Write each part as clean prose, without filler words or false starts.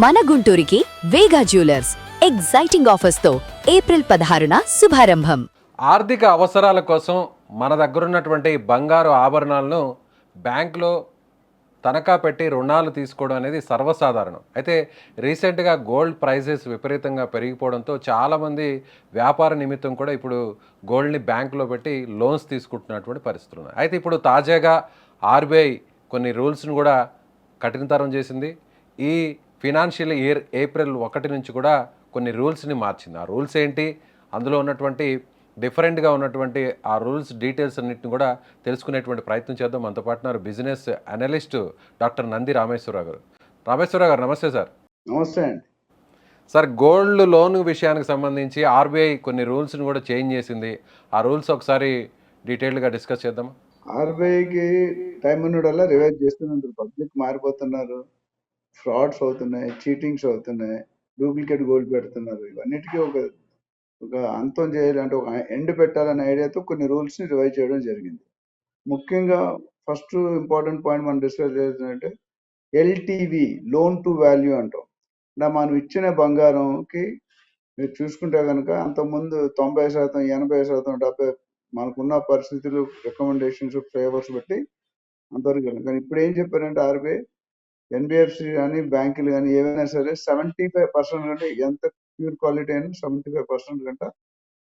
మన గుంటూరుకి వేగా jewellers exciting offers తో April 16న శుభారంభం. ఆర్థిక అవసరాల కోసం మన దగ్గర ఉన్నటువంటి బంగారు ఆభరణాలను బ్యాంకులో తనఖా పెట్టి రుణాలు తీసుకోవడం అనేది సర్వసాధారణం. అయితే రీసెంట్గా గోల్డ్ ప్రైజెస్ విపరీతంగా పెరిగిపోవడంతో చాలామంది వ్యాపార నిమిత్తం కూడా ఇప్పుడు గోల్డ్ని బ్యాంకులో పెట్టి లోన్స్ తీసుకుంటున్నటువంటి పరిస్థితులు ఉన్నాయి. అయితే ఇప్పుడు తాజాగా ఆర్బీఐ కొన్ని రూల్స్ను కూడా కఠినతరం చేసింది. ఈ ఫినాన్షియల్ ఇయర్ ఏప్రిల్ 1 నుంచి కూడా కొన్ని రూల్స్ని మార్చింది. ఆ రూల్స్ ఏంటి, అందులో ఉన్నటువంటి డిఫరెంట్గా ఉన్నటువంటి ఆ రూల్స్ డీటెయిల్స్ అన్నింటిని కూడా తెలుసుకునేటువంటి ప్రయత్నం చేద్దాం. మనతో పాటు business analyst doctor Nandi Rameshwara Rao గారు. రామేశ్వరరావు గారు నమస్తే సార్. నమస్తే అండి సార్, గోల్డ్ లోన్ విషయానికి సంబంధించి ఆర్బీఐ కొన్ని రూల్స్ని కూడా చేంజ్ చేసింది. ఆ రూల్స్ ఒకసారి డీటెయిల్డ్గా డిస్కస్ చేద్దామా? ఆర్బీఐకి టైం ఉన్నడల్లా రివైజ్ చేస్తున్నారు. పబ్లిక్ మారిపోతున్నారు, ఫ్రాడ్స్ అవుతున్నాయి, చీటింగ్స్ అవుతున్నాయి, డూప్లికేట్ గోల్డ్ పెడుతున్నారు. ఇవన్నిటికీ ఒక ఒక అంతం చేయాలంటే ఒక ఎండ్ పెట్టాలనే ఐడియాతో కొన్ని రూల్స్ని రివైజ్ చేయడం జరిగింది. ముఖ్యంగా ఫస్ట్ ఇంపార్టెంట్ పాయింట్ మనం డిస్కస్ చేయాలంటే ఎల్టీవీ, లోన్ టు వాల్యూ అంటాం. మనం ఇచ్చిన బంగారంకి మీరు చూసుకుంటే కనుక అంతకుముందు 90%, 80%, 70 మనకున్న పరిస్థితులు, రికమెండేషన్స్, ఫేవర్స్ బట్టి అంతవరకు వెళ్ళాం. కానీ ఇప్పుడు ఏం చెప్పారంటే ఆర్బీఐ, ఎన్బిఎఫ్సి కానీ బ్యాంకులు కానీ ఏవైనా సరే 75% కంటే ఎంత ప్యూర్ క్వాలిటీ అయినా 75% కంటే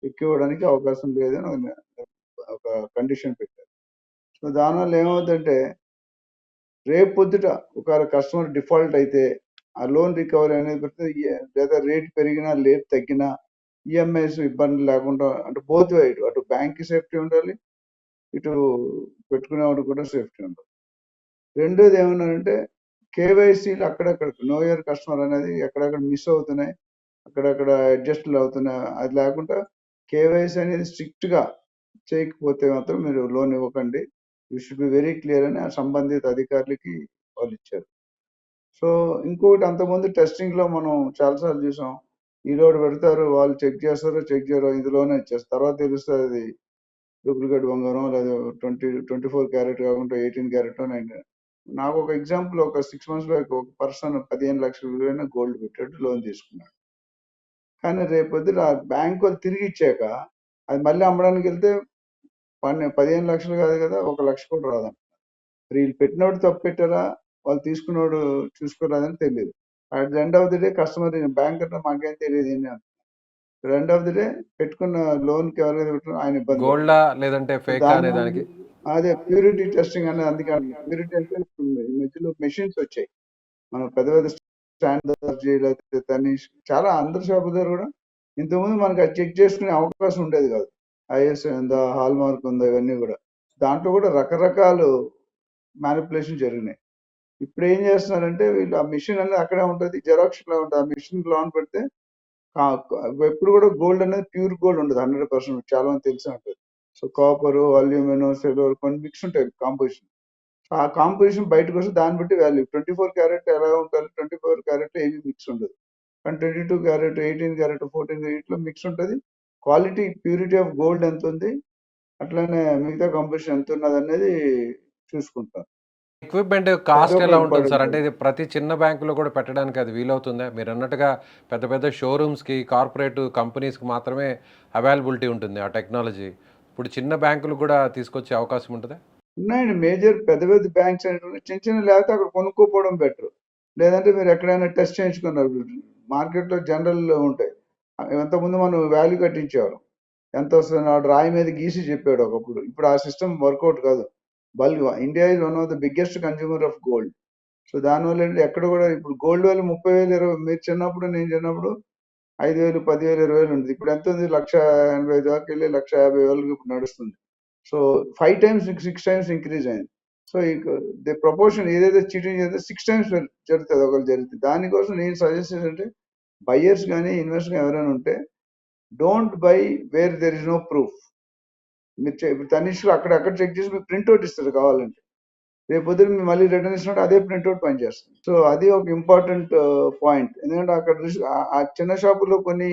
ఎక్కువ ఇవ్వడానికి అవకాశం లేదని ఒక కండిషన్ పెట్టారు. సో దానివల్ల ఏమవుతుందంటే రేపు పొద్దుట ఒకవేళ కస్టమర్ డిఫాల్ట్ అయితే ఆ లోన్ రికవరీ అనేది పెడితే లేదా రేట్ పెరిగినా రేట్ తగ్గినా ఈఎంఐస్ ఇబ్బంది లేకుండా, అంటే బోత్ వైడ్, అటు బ్యాంక్కి సేఫ్టీ ఉండాలి, ఇటు పెట్టుకునేవాడు కూడా సేఫ్టీ ఉండాలి. రెండోది ఏమన్నారంటే కేవైసీలు అక్కడక్కడ నో ఇయర్ కస్టమర్ అనేది ఎక్కడెక్కడ మిస్ అవుతున్నాయి, అక్కడక్కడ అడ్జస్ట్లు అవుతున్నాయి. అది లేకుండా కేవైసీ అనేది స్ట్రిక్ట్గా చేయకపోతే మాత్రం మీరు లోన్ ఇవ్వకండి, you should be very clear అని ఆ సంబంధిత అధికారులకి వాళ్ళు ఇచ్చారు. సో ఇంకొకటి, అంతకుముందు టెస్టింగ్లో మనం చాలాసార్లు చూసాం, ఈ లోడ్ పెడతారు, వాళ్ళు చెక్ చేస్తారు, చెక్ చేయరు, ఇందులోనే ఇచ్చేస్తారు. తర్వాత తెలుస్తుంది అది డూప్లికేట్ బంగారం, లేదా 24 క్యారెట్ కాకుండా 18 క్యారెట్. నాకు ఒక ఎగ్జాంపుల్, ఒక 6 months బ్యాక్ ఒక పర్సన్ 15 లక్షల విలువైన గోల్డ్ పెట్టాడు, లోన్ తీసుకున్నాడు. కానీ రేపొద్దున బ్యాంక్ వాళ్ళు తిరిగి ఇచ్చాక అది మళ్ళీ అమ్మడానికి వెళ్తే 15 లక్షలు కాదు కదా, 1 లక్ష కూడా రాదంట. వీళ్ళు పెట్టినోడు తప్పు పెట్టారా, వాళ్ళు తీసుకున్నోడు చూసుకోరాదని తెలియదు. At the end of the day customer bank అంటే మాకేం తెలియదు ఏంటి అంట. ఎండ్ ఆఫ్ ది డే పెట్టుకున్న లోన్కి ఎవరైతే పెట్టారో ఆయన ఇబ్బంది. గోల్డా లేదంటే ఫేక్ అనే దానికి అదే ప్యూరిటీ టెస్టింగ్ అనేది. అందుకే ప్యూరిటీ అంటే ఈ మధ్యలో మెషిన్స్ వచ్చాయి, మనం పెద్ద పెద్ద స్టాండర్డ్ లేకపోతే తనీష్, చాలా అందరి షాప్ దగ్గర కూడా ఇంతకుముందు మనకి అది చెక్ చేసుకునే అవకాశం ఉండేది కాదు. ఐఎస్ ఉందా, హాల్ మార్క్ ఉందా, ఇవన్నీ కూడా దాంట్లో కూడా రకరకాలు మ్యానిపులేషన్ జరిగినాయి. ఇప్పుడు ఏం చేస్తున్నారంటే వీళ్ళు ఆ మిషన్ అనేది అక్కడే ఉంటుంది, జెరాక్స్ లో ఉంటుంది. ఆ మిషన్ లోన్ పెడితే ఎప్పుడు కూడా గోల్డ్ అనేది ప్యూర్ గోల్డ్ ఉండదు 100%. చాలా మంది తెలిసి ఉంటుంది. సో కాపర్, అల్యూమినియం, సిల్వర్ కొన్ని మిక్స్ ఉంటాయి కాంపోజిషన్. ఆ కాంపోజిషన్ బయటకు వస్తే దాన్ని బట్టి వాల్యూ. 24 క్యారెట్ ఎలా ఉంటుంది, 24 క్యారెట్ ఏవి మిక్స్ ఉండదు. కానీ 22 క్యారెట్, 18 క్యారెట్, 14 వీటిలో మిక్స్ ఉంటుంది. క్వాలిటీ, ప్యూరిటీ ఆఫ్ గోల్డ్ ఎంత ఉంది, అట్లానే మిగతా కాంపోజిషన్ ఎంత ఉన్నది అనేది చూసుకుంటాం. ఎక్విప్మెంట్ కాస్ట్ ఎలా ఉంటుంది సార్? అంటే ఇది ప్రతి చిన్న బ్యాంకులో కూడా పెట్టడానికి అది వీలవుతుందా? మీరు అన్నట్టుగా పెద్ద పెద్ద షోరూమ్స్కి, కార్పొరేట్ కంపెనీస్కి మాత్రమే అవైలబిలిటీ ఉంటుంది ఆ టెక్నాలజీ. ఇప్పుడు చిన్న బ్యాంకులు కూడా తీసుకొచ్చే అవకాశం ఉంటుందా? ఉన్నాయండి, మేజర్ పెద్ద పెద్ద బ్యాంక్స్ అనేటువంటి చిన్న చిన్న లేకపోతే అక్కడ కొనుక్కోపోవడం బెటర్. లేదంటే మీరు ఎక్కడైనా టెస్ట్ చేయించుకున్నారు, మార్కెట్లో జనరల్ ఉంటాయి. ఎంతకుముందు మనం వాల్యూ కట్టించేవాళ్ళం, ఎంత వస్తుంది వాడు రాయి మీద గీసి చెప్పాడు ఒకప్పుడు. ఇప్పుడు ఆ సిస్టమ్ వర్కౌట్ కాదు. Bulk, India is one of the biggest consumer of gold. So దానివల్ల ఏంటంటే ఎక్కడ కూడా ఇప్పుడు గోల్డ్ వాల్యూ 30,000, 20,000. మీరు చిన్నప్పుడు, నేను చిన్నప్పుడు 5,000, 10,000, 20,000 ఉంది. ఇప్పుడు ఎంత ఉంది, 1,85,000 దాకా వెళ్ళి 1,50,000 ఇప్పుడు నడుస్తుంది. సో 5 times, 6 times ఇంక్రీజ్ అయింది. సో ది ప్రపోర్షన్ ఏదైతే చీటింగ్ చేస్తే 6 times జరుగుతుంది ఒకళ్ళు జరిగితే. దానికోసం నేను సజెస్ట్ చేసేది, బయ్యర్స్ కానీ ఇన్వెస్టర్ ఎవరైనా ఉంటే don't buy where there is no proof. మీరు ఇప్పుడు తనిష్లో అక్కడ చెక్ చేసి మీకు ప్రింట్అవుట్ ఇస్తారు కావాలంటే. రేపు పొద్దున మీరు మళ్ళీ రిటర్న్ ఇచ్చినట్టు అదే ప్రింట్అవుట్ పనిచేస్తుంది. సో అది ఒక ఇంపార్టెంట్ పాయింట్. ఎందుకంటే అక్కడ ఆ చిన్న షాపులో కొన్ని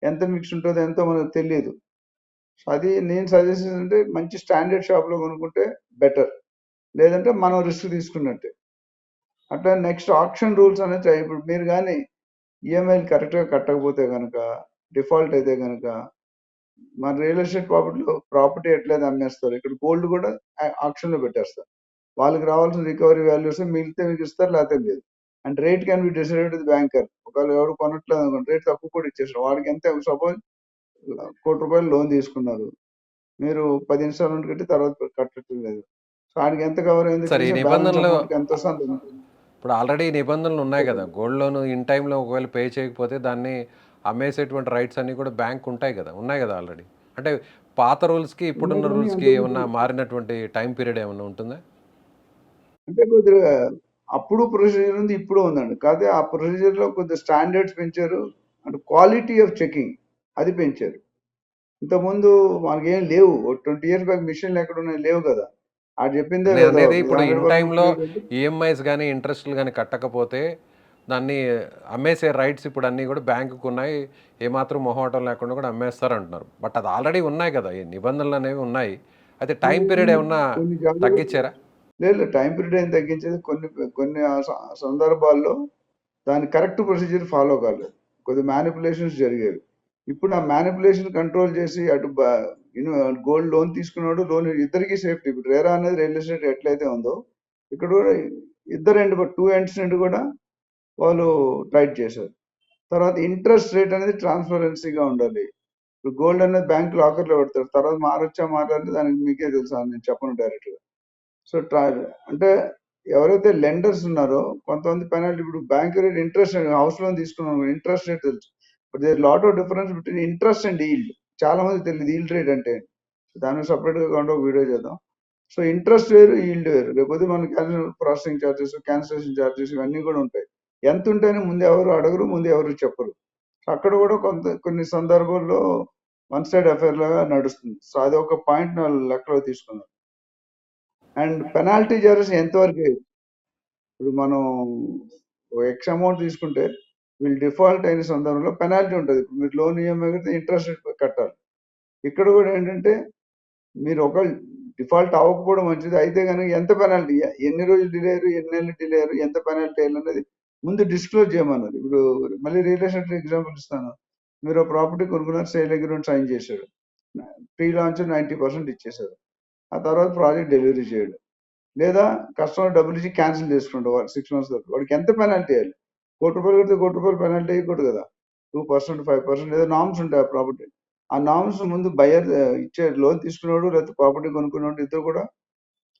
ఎంత మిక్స్ ఉంటుందో ఎంతో మనకు తెలియదు. సో అది నేను సజెస్ట్ అంటే మంచి స్టాండర్డ్ షాప్లో కొనుక్కుంటే బెటర్. లేదంటే మనం రిస్క్ తీసుకున్నట్టే. అట్లా నెక్స్ట్ ఆప్షన్ రూల్స్ అనేది ఇప్పుడు మీరు కానీ ఈఎంఐలు కరెక్ట్గా కట్టకపోతే కనుక, డిఫాల్ట్ అయితే కనుక మన రియల్ ఎస్టేట్ ప్రాపర్టీ ఎట్లయితే అమ్మేస్తారు, ఇక్కడ గోల్డ్ కూడా ఆప్షన్లో పెట్టేస్తారు. వాళ్ళకి రావాల్సిన రికవరీ వాల్యూస్ మిగిలితే మీకు ఇస్తారు, లేకపోతే లేదు. And rate can be decided with banker. ఒకవేళ ఎవరు కొనట్లేదు అనుకోండి, రేట్ తక్కువ కూడా ఇచ్చేస్తారు. వాడికి ఎంత, సపోజ్ ₹1,00,00,000 లోన్ తీసుకున్నారు, మీరు 10 ఇన్స్టాల్మెంట్ కట్టి తర్వాత కట్టట్లేదు. సో వాడికి ఎంత కవర్ అయిందో సార్ ఈ చూసి బ్యాలెన్స్ నిబంధనలు అమౌంట్కి ఎంత వస్తే అంత ఉంటుంది. ఇప్పుడు ఆల్రెడీ నిబంధనలు ఉన్నాయి కదా, గోల్డ్ లోన్ ఇన్ టైంలో ఒకవేళ పే చేయకపోతే దాన్ని అమ్మేసేటువంటి రైట్స్ అన్నీ కూడా బ్యాంక్ ఉంటాయి కదా, ఉన్నాయి కదా ఆల్రెడీ. అంటే పాత రూల్స్కి ఇప్పుడున్న ఉన్నాయి, రూల్స్కి అంటే ఏమన్నా మారినటువంటి టైం పీరియడ్ ఏమన్నా ఉంటుందా? అంటే కొద్దిగా అప్పుడు ప్రొసీజర్ ఉంది, ఇప్పుడు ఉందండి. కాకపోతే ఆ ప్రొసీజర్ లో కొద్దిగా స్టాండర్డ్స్ పెంచారు, అంటే క్వాలిటీ ఆఫ్ చెకింగ్ అది పెంచారు. ఇంతకుముందు మనకేం లేవు. 20 ఇయర్స్ బ్యాక్ మిషన్లు ఎక్కడ ఉన్నాయి, లేవు కదా. ఆడు చెప్పిందే నేను కదా, అనేది ఇప్పుడు ఇన్ 100% టైంలో clear అంటే. ఈఎంఐస్ కానీ ఇంట్రెస్ట్లు కానీ కట్టకపోతే దాన్ని అమ్మేసే రైట్స్ ఇప్పుడు అన్నీ కూడా బ్యాంకుకు ఉన్నాయి, ఏమాత్రం మొహమాటం లేకుండా కూడా అమ్మేస్తారు అంటున్నారు. బట్ అది ఆల్రెడీ ఉన్నాయి కదా, ఈ నిబంధనలు అనేవి ఉన్నాయి. అయితే టైం పీరియడ్ ఏమన్నా కొన్ని జాగ్రత్తలు తగ్గించారా? లేదు, టైం పీరియడ్ ఏం తగ్గించేది. కొన్ని కొన్ని సందర్భాల్లో దాని కరెక్ట్ ప్రొసీజర్ ఫాలో కాలేదు, కొద్ది మ్యానిపులేషన్స్ జరిగేవి. ఇప్పుడు ఆ మ్యానిపులేషన్ కంట్రోల్ చేసి అటు గోల్డ్ లోన్ తీసుకున్నాడు, లోన్ ఇద్దరికి సేఫ్టీ. ఇప్పుడు రేరా అనేది రియల్ ఎస్టేట్ ఎట్లయితే ఉందో, ఇక్కడ కూడా ఇద్దరు ఎండ్, టూ ఎండ్స్ నుండి కూడా వాళ్ళు టైట్ చేశారు. తర్వాత ఇంట్రెస్ట్ రేట్ అనేది ట్రాన్స్పరెన్సీగా ఉండాలి. ఇప్పుడు గోల్డ్ అనేది బ్యాంక్ లాకర్లో పెడతారు, తర్వాత మారొచ్చా మారంటే దానికి మీకే తెలుసా, నేను చెప్పను డైరెక్ట్గా. సో అంటే ఎవరైతే లెండర్స్ ఉన్నారో కొంతమంది పెనాల్టీ, ఇప్పుడు bank rate interest, house loan తీసుకున్నాం ఇంట్రెస్ట్ రేట్ తెలుసు, but there lot of difference between interest and yield. చాలా మంది తెలియదు ఈల్డ్ రేట్ అంటే ఏంటి. దానికి సపరేట్ గా కాకుండా ఒక వీడియో చేద్దాం. సో ఇంట్రెస్ట్ వేరు, ఈల్డ్ వేరు. లేకపోతే మనకి ప్రాసెసింగ్ ఛార్జెస్, క్యాన్సిలేషన్ ఛార్జెస్ ఇవన్నీ కూడా ఉంటాయి. ఎంత ఉంటేనే ముందు ఎవరు అడగరు, ముందు ఎవరు చెప్పరు. సో అక్కడ కూడా కొన్ని సందర్భాల్లో వన్ సైడ్ అఫేర్ లాగా నడుస్తుంది. సో అది ఒక పాయింట్ లెక్కలో తీసుకున్నాం. అండ్ పెనాల్టీ చార్జెస్ ఎంతవరకు వేయచ్చు. ఇప్పుడు మనం ఎక్స్ అమౌంట్ తీసుకుంటే వీళ్ళు డిఫాల్ట్ అయిన సందర్భంలో పెనాల్టీ ఉంటుంది. ఇప్పుడు మీరు లోన్ ఈఎంఐ కడితే ఇంట్రెస్ట్ రేట్ కట్టాలి. ఇక్కడ కూడా ఏంటంటే మీరు ఒక డిఫాల్ట్ అవ్వకపోవడం మంచిది, అయితే కనుక ఎంత పెనాల్టీ, ఎన్ని రోజులు డిలే అయ్యారు, ఎన్ని నెలలు డిలే అయ్యారు, ఎంత పెనాల్టీ అయ్యారు అనేది ముందు డిస్క్లోజ్ చేయమన్నారు. ఇప్పుడు మళ్ళీ రియల్ ఎస్టేట్ ఎగ్జాంపుల్ ఇస్తాను. మీరు ప్రాపర్టీ కొనుక్కున్నారు, సేల్ అగ్రిమెంట్ సైన్ చేశారు, ప్రీ లాంచ్ 90% ఇచ్చేశారు, ఆ తర్వాత ప్రాజెక్ట్ డెలివరీ చేయడం, లేదా కస్టమర్ డబ్బులు ఇచ్చి క్యాన్సిల్ చేసుకుంటాం వాడు 6 months తర్వాత, వాడికి ఎంత పెనాల్టీ వేయాలి? ₹1,00,00,000 కడితే ₹1,00,00,000 పెనాల్టీ వేయకూడదు కదా. 2%, 5% ఏదో నామ్స్ ఉంటాయి ఆ ప్రాపర్టీ. ఆ నామ్స్ ముందు బయర్ ఇచ్చే లోన్ తీసుకున్నాడు లేకపోతే ప్రాపర్టీ కొనుక్కున్నాడు ఇద్దరు కూడా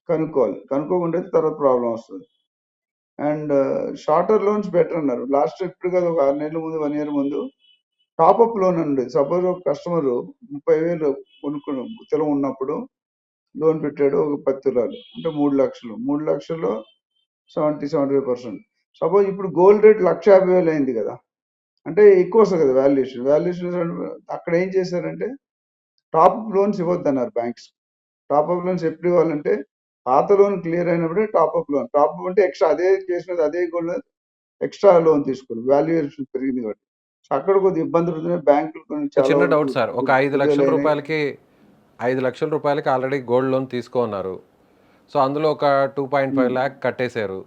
కనుక్కోవాలి. కనుక్కోకుండా తర్వాత ప్రాబ్లం వస్తుంది. అండ్ షార్టర్ లోన్స్ బెటర్ అన్నారు. లాస్ట్ ఇప్పుడు కాదు, ఒక 6 నెలల ముందు, 1 year ముందు టాప్అప్ లోన్ అని ఉండేది. సపోజ్ ఒక కస్టమర్ 30,000 కొనుక్కుని తులం ఉన్నప్పుడు లోన్ పెట్టాడు, ఒక 10 తులాలు అంటే 3,00,000. 3,00,000లో 75%. సపోజ్ ఇప్పుడు గోల్డ్ రేట్ 1,50,000 అయింది కదా, అంటే ఎక్కువ వస్తుంది కదా వాల్యుయేషన్. అక్కడ ఏం చేశారంటే టాప్అప్ లోన్స్ ఇవ్వద్దన్నారు బ్యాంక్స్. టాప్అప్ లోన్స్ ఎప్పుడు ఇవ్వాలంటే పాత లోన్ క్లియర్ అయినప్పుడే టాప్అప్ లోన్. టాప్అప్ అంటే ఎక్స్ట్రా అదే చేసినది, అదే గోల్డ్ ఎక్స్ట్రా లోన్ తీసుకోండి, వాల్యుయేషన్ పెరిగింది కాబట్టి. సో అక్కడ కొద్దిగా ఇబ్బందులు ఉన్నాయి. బ్యాంకులు కొన్ని చాలా చిన్న వరకు డౌట్ సార్, ఒక 5,00,000 కుదేలైనాయి. రూపాయలకి 5,00,000 రూపాయలకి ఆల్రెడీ గోల్డ్ లోన్ తీసుకోన్నారు. సో అందులో ఒక 2.5 lakh కట్టేశారు.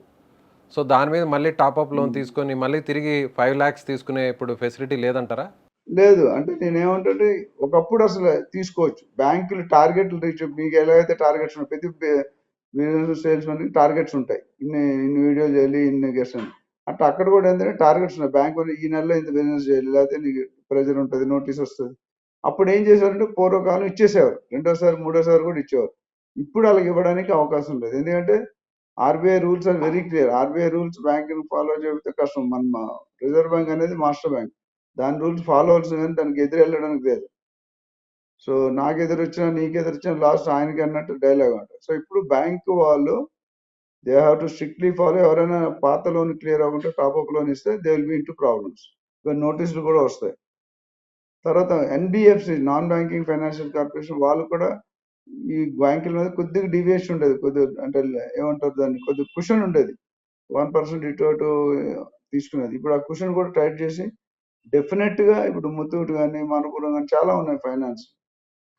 సో దాని మీద మళ్ళీ టాప్అప్ లోన్ తీసుకొని మళ్ళీ తిరిగి 5 lakhs తీసుకునే ఇప్పుడు ఫెసిలిటీ లేదంటారా? లేదు, అంటే నేనేమంటే ఒకప్పుడు అసలు తీసుకోవచ్చు. బ్యాంకులు టార్గెట్లు రీచ్, మీకు ఎలాగైతే టార్గెట్స్ ఉన్నాయి, ప్రతి బిజినెస్ సేల్స్ మనకి టార్గెట్స్ ఉంటాయి. ఇన్ని వీడియోలు చేయాలి, ఇన్ని గెస్ట్ అని. అట్లా అక్కడ కూడా ఏంటంటే టార్గెట్స్ ఉన్నాయి. బ్యాంక్ ఈ నెలలో ఇంత బిజినెస్ చేయాలి, లేకపోతే నీకు ప్రెజర్ ఉంటుంది, నోటీస్ వస్తుంది. అప్పుడు ఏం చేశారంటే పూర్వకాలం ఇచ్చేసేవారు, రెండోసారి మూడోసారి కూడా ఇచ్చేవారు. ఇప్పుడు వాళ్ళకి ఇవ్వడానికి అవకాశం లేదు. ఎందుకంటే RBI rules are very clear. RBI rules బ్యాంకులు ఫాలో చేయకపోతే కష్టం. మన రిజర్వ్ బ్యాంక్ అనేది మాస్టర్ బ్యాంక్, దాని రూల్స్ ఫాలో అవ్వాల్సింది, కానీ దానికి ఎదురు వెళ్ళడానికి లేదు. సో నాకు ఎదురు వచ్చినా నీకు ఎదురు వచ్చినా లాస్ట్ ఆయనకి అన్నట్టు డైలాగ్ అంటారు. సో ఇప్పుడు బ్యాంక్ వాళ్ళు they have to strictly follow. ఎవరైనా పాత లోన్ క్లియర్ అవ్వకుంటే టాప్అప్ లోన్ ఇస్తే they will be in to problems. నోటీసులు కూడా వస్తాయి. తర్వాత NBFC, non banking financial corporation, వాళ్ళు కూడా ఈ బ్యాంకుల మీద కొద్దిగా డీవియేషన్ ఉండేది, కొద్దిగా అంటే ఏమంటారు దాన్ని, కొద్దిగా కుషన్ ఉండేది. 1% ఇటు అటు తీసుకునేది. ఇప్పుడు ఆ కుషన్ కూడా టైట్ చేసి డెఫినెట్ గా ఇప్పుడు ముత్తూట్ కానీ, మనపురం కానీ చాలా ఉన్నాయి ఫైనాన్స్,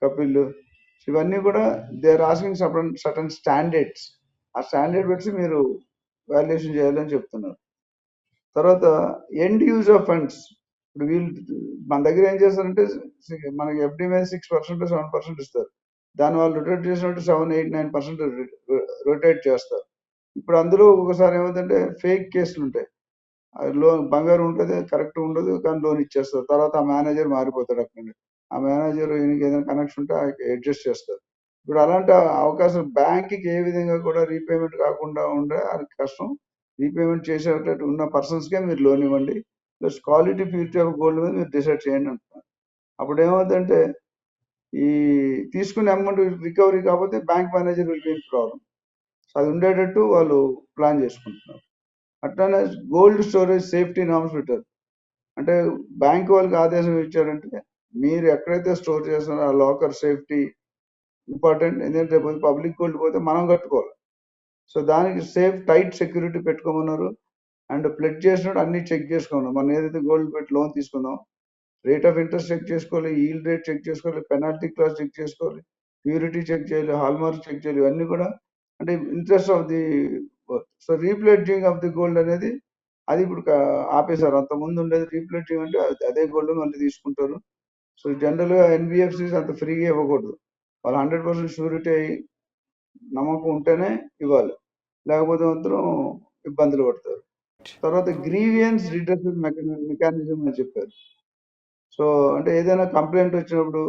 కపిల్, ఇవన్నీ కూడా they are asking certain standards. ఆ స్టాండర్డ్ పెట్టి మీరు వాల్యుయేషన్ చేయాలని చెప్తున్నారు. తర్వాత ఎండ్ యూజ్ ఆఫ్ ఫండ్స్. ఇప్పుడు వీళ్ళు మన దగ్గర ఏం చేస్తారంటే మనకి ఎఫ్డి మీద 6% 7% ఇస్తారు. దాని వాళ్ళు రొటేట్ చేసినట్టు 7, 8, 9% రొటేట్ చేస్తారు. ఇప్పుడు అందులో ఒకసారి ఏమవుతుందంటే ఫేక్ కేసులు ఉంటాయి. లోన్ బంగారం ఉంటుంది, కరెక్ట్ ఉండదు, కానీ లోన్ ఇచ్చేస్తారు. తర్వాత ఆ మేనేజర్ మారిపోతాడు అక్కడ నుండి. ఆ మేనేజర్ ఈయనకి ఏదైనా కనెక్షన్ ఉంటే అడ్జస్ట్ చేస్తారు. ఇప్పుడు అలాంటి అవకాశం బ్యాంక్కి ఏ విధంగా కూడా రీపేమెంట్ కాకుండా ఉండే అది కష్టం. రీపేమెంట్ చేసేటట్టు ఉన్న పర్సన్స్కే మీరు లోన్ ఇవ్వండి, plus quality purity of gold మీద మీరు డిసైడ్ చేయండి అంటున్నారు. అప్పుడు ఏమవుతుందంటే ఈ తీసుకునే అమౌంట్ రికవరీ కాకపోతే bank manager will be in problem. అది ఉండేటట్టు వాళ్ళు ప్లాన్ చేసుకుంటున్నారు. అట్లానే గోల్డ్ స్టోరేజ్ సేఫ్టీ నామ్స్ పెట్టారు. అంటే బ్యాంక్ వాళ్ళకి ఆదేశం ఇచ్చారంటే మీరు ఎక్కడైతే స్టోర్ చేస్తున్నారో ఆ లాకర్ సేఫ్టీ ఇంపార్టెంట్. ఎందుకంటే రేపు పబ్లిక్ గోల్డ్ పోతే మనం కట్టుకోవాలి. సో దానికి సేఫ్ టైట్ సెక్యూరిటీ పెట్టుకోమన్నారు. అండ్ ప్లెడ్జ్ చేసినట్టు అన్ని చెక్ చేసుకోమన్నారు. మనం ఏదైతే గోల్డ్ పెట్టి లోన్ తీసుకుందాం, రేట్ ఆఫ్ ఇంట్రెస్ట్ చెక్ చేసుకోవాలి, ఈల్డ్ రేట్ చెక్ చేసుకోవాలి, పెనాల్టీ క్లాస్ చెక్ చేసుకోవాలి, ప్యూరిటీ చెక్ చేయాలి, హాల్మార్క్ చెక్ చేయాలి. ఇవన్నీ కూడా అంటే interest of the so repledging of the gold అనేది అది ఇప్పుడు ఆపేశారు. అంత ముందు ఉండేది రీప్లెడ్జింగ్ అంటే అదే గోల్డ్ మళ్ళీ తీసుకుంటారు. సో జనరల్గా ఎన్బిఎఫ్సిస్ అంత ఫ్రీగా ఇవ్వకూడదు. వాళ్ళు 100% షూరిటీ అయ్యి నమ్మకం ఉంటేనే ఇవ్వాలి, లేకపోతే మాత్రం ఇబ్బందులు పడతారు. తర్వాత గ్రీవియన్స్ రిడక్షన్ మెకానిజం అని చెప్పారు. సో అంటే ఏదైనా కంప్లైంట్ వచ్చినప్పుడు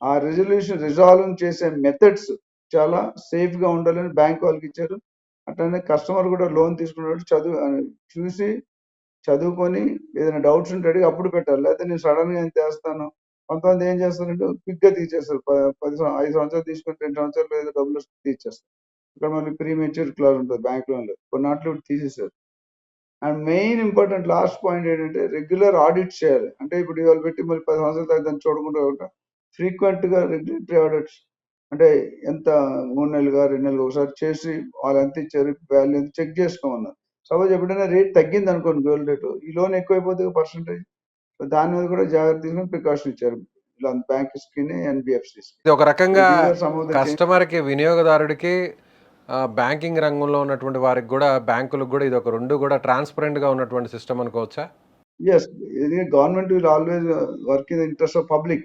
ఆ రిజాల్వింగ్ చేసే మెథడ్స్ చాలా సేఫ్ గా ఉండాలని బ్యాంక్ వాళ్ళకి ఇచ్చారు. అట్లనే కస్టమర్ కూడా లోన్ తీసుకున్నప్పుడు చూసి చదువుకొని ఏదైనా డౌట్స్ ఉంటే అడిగి అప్పుడు పెట్టాలి. లేకపోతే నేను సడన్ గా ఎంత వేస్తాను. కొంతమంది ఏం చేస్తారంటే క్విక్ గా తీసేస్తారు. 5 సంవత్సరాలు తీసుకుని 2 సంవత్సరాలు ఏదో డబ్బులు తీసేస్తారు. ఇక్కడ మళ్ళీ ప్రీ మెచ్యూర్ క్లాజ్ ఉంటుంది బ్యాంక్ లోన్లో. కొన్నాట్లు తీసేసారు. And main important last point ఏంటంటే రెగ్యులర్ ఆడిట్స్ చేయాలి. అంటే ఇప్పుడు ఇవాళ పెట్టి మళ్ళీ 10 సంవత్సరాల తర్వాత దాన్ని చూడకుండా ఫ్రీక్వెంట్ గా రెగ్యులేటరీ ఆడిట్స్ అంటే ఎంత 3 నెలలుగా 2 నెలలు ఒకసారి చేసి వాళ్ళు ఎంత ఇచ్చారు వాల్యూ చెక్ చేసుకోమన్నారు. సపోజ్ ఎప్పుడైనా రేట్ తగ్గింది అనుకోండి గోల్డ్ రేటు, ఈ లోన్ ఎక్కువైపోతుంది పర్సంటేజ్, దాని మీద కూడా జాగ్రత్త తీసుకొని ప్రికాషన్ ఇచ్చారు ఇలా బ్యాంక్స్ కి ఎన్బిఎఫ్సిస్. ఇది ఒక రకంగా కస్టమర్కి వినియోగదారుడికి బ్యాంకింగ్ రంగంలో ఉన్నటువంటి వారికి కూడా బ్యాంకులకు కూడా ఇది ఒక రెండు కూడా ట్రాన్స్పరెంట్గా ఉన్నటువంటి సిస్టమ్ అనుకోవచ్చా? ఎస్, ఇది government will always work in the interest of public.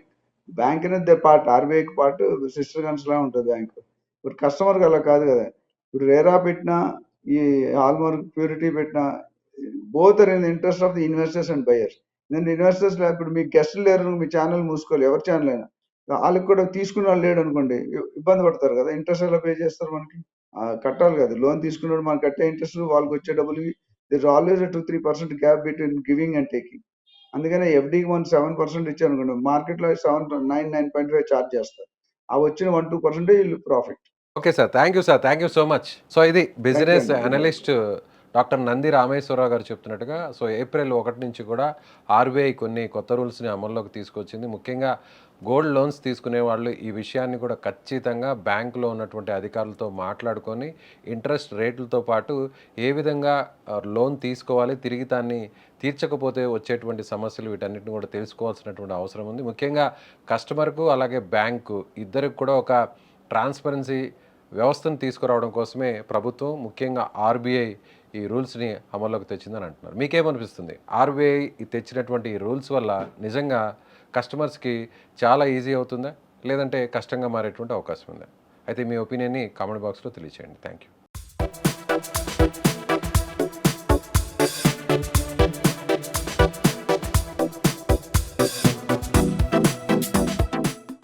Bank అనేది ద పార్ట్, ఆర్బీఐకి పార్ట్ సిస్టర్ కన్స్ లా ఉంటుంది బ్యాంక్. ఇప్పుడు కస్టమర్కి అలా కాదు కదా. ఇప్పుడు రేరా పెట్టినా ఈ హాల్మార్క్ ప్యూరిటీ పెట్టినా both are in the interest of the investors and buyers. నేను ఇన్వెస్టర్స్ ఇప్పుడు మీ గెస్ట్లు లేరు, మీ ఛానల్ మూసుకోవాలి, ఎవరి ఛానల్ అయినా వాళ్ళకి కూడా తీసుకున్న వాళ్ళు లేడు అనుకోండి ఇబ్బంది పడతారు కదా. ఇంట్రెస్ట్ ఎలా పే చేస్తారు మనకి? కట్టాలి కదా. లోన్ తీసుకున్నాడు మనం కట్టే ఇంట్రెస్ట్ వాళ్ళకి వచ్చే డబ్బులకి there always 2-3% gap between giving and taking. అందుకనే ఎఫ్డీకి 7% ఇచ్చారు అనుకోండి, మార్కెట్లో 9.5 ఛార్జ్ చేస్తారు. ఆ వచ్చిన 1-2% profit. Okay sir, thank you sir, thank you so much. So ఇది business analyst doctor Nandi Rameshwara Rao garu చెప్తున్నట్టుగా సో ఏప్రిల్ 1 నుంచి కూడా ఆర్బీఐ కొన్ని కొత్త రూల్స్ని అమల్లోకి తీసుకొచ్చింది. ముఖ్యంగా గోల్డ్ లోన్స్ తీసుకునే వాళ్ళు ఈ విషయాన్ని కూడా ఖచ్చితంగా బ్యాంకులో ఉన్నటువంటి అధికారులతో మాట్లాడుకొని ఇంట్రెస్ట్ రేట్లతో పాటు ఏ విధంగా లోన్ తీసుకోవాలి, తిరిగి దాన్ని తీర్చకపోతే వచ్చేటువంటి సమస్యలు వీటన్నిటిని కూడా తెలుసుకోవాల్సినటువంటి అవసరం ఉంది. ముఖ్యంగా కస్టమర్కు అలాగే బ్యాంకు ఇద్దరికి కూడా ఒక ట్రాన్స్పరెన్సీ వ్యవస్థను తీసుకురావడం కోసమే ప్రభుత్వం ముఖ్యంగా ఆర్బీఐ ఈ రూల్స్ని అమల్లోకి తెచ్చిందని అంటున్నారు. మీకేమనిపిస్తుంది? ఆర్బీఐ తెచ్చినటువంటి ఈ రూల్స్ వల్ల నిజంగా కస్టమర్స్కి చాలా ఈజీ అవుతుందా, లేదంటే కష్టంగా మారేటువంటి అవకాశం ఉందా? అయితే మీ ఒపీనియన్ని కామెంట్ బాక్స్లో తెలియచేయండి. Thank you.